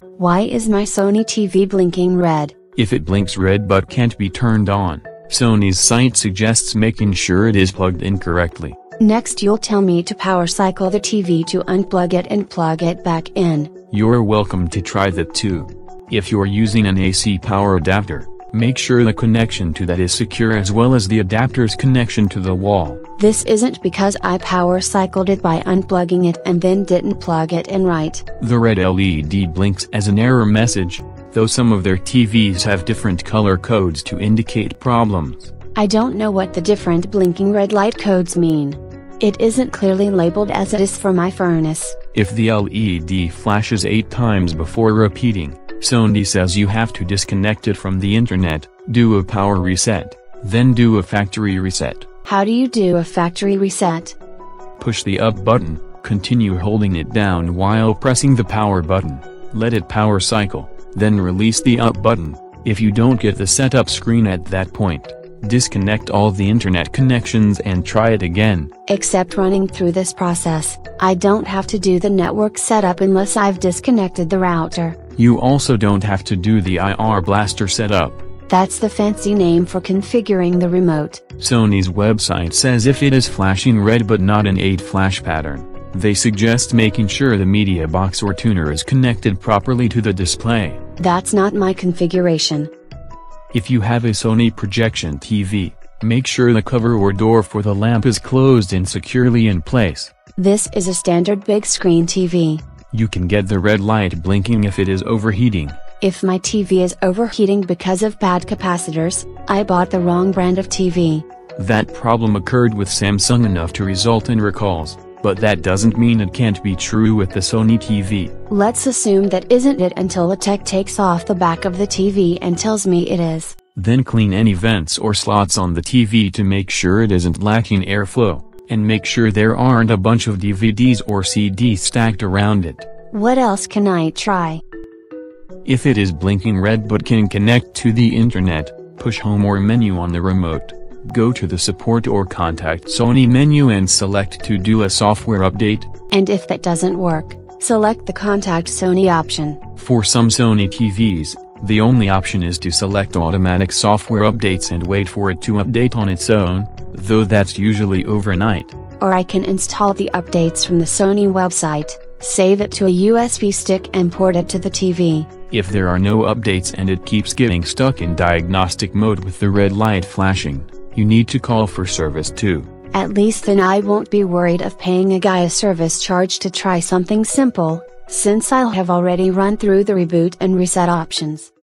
Why is my Sony TV blinking red? If it blinks red but can't be turned on, Sony's site suggests making sure it is plugged in correctly. Next you'll tell me to power cycle the TV to unplug it and plug it back in. You're welcome to try that too. If you're using an AC power adapter, make sure the connection to that is secure as well as the adapter's connection to the wall. This isn't because I power cycled it by unplugging it and then didn't plug it in right. The red LED blinks as an error message, though some of their TVs have different color codes to indicate problems. I don't know what the different blinking red light codes mean. It isn't clearly labeled as it is for my furnace. If the LED flashes 8 times before repeating, Sony says you have to disconnect it from the internet, do a power reset, then do a factory reset. How do you do a factory reset? Push the up button, continue holding it down while pressing the power button, let it power cycle, then release the up button. If you don't get the setup screen at that point, disconnect all the internet connections and try it again. Except running through this process, I don't have to do the network setup unless I've disconnected the router. You also don't have to do the IR blaster setup. That's the fancy name for configuring the remote. Sony's website says if it is flashing red but not an 8 flash pattern, they suggest making sure the media box or tuner is connected properly to the display. That's not my configuration. If you have a Sony projection TV, make sure the cover or door for the lamp is closed and securely in place. This is a standard big screen TV. You can get the red light blinking if it is overheating. If my TV is overheating because of bad capacitors, I bought the wrong brand of TV. That problem occurred with Samsung enough to result in recalls, but that doesn't mean it can't be true with the Sony TV. Let's assume that isn't it until the tech takes off the back of the TV and tells me it is. Then clean any vents or slots on the TV to make sure it isn't lacking airflow, and make sure there aren't a bunch of DVDs or CDs stacked around it. What else can I try? If it is blinking red but can connect to the internet, push home or menu on the remote. Go to the support or contact Sony menu and select to do a software update. And if that doesn't work, select the contact Sony option. For some Sony TVs, the only option is to select automatic software updates and wait for it to update on its own, though that's usually overnight. Or I can install the updates from the Sony website, save it to a USB stick and port it to the TV. If there are no updates and it keeps getting stuck in diagnostic mode with the red light flashing, you need to call for service too. At least then I won't be worried of paying a guy a service charge to try something simple, since I'll have already run through the reboot and reset options.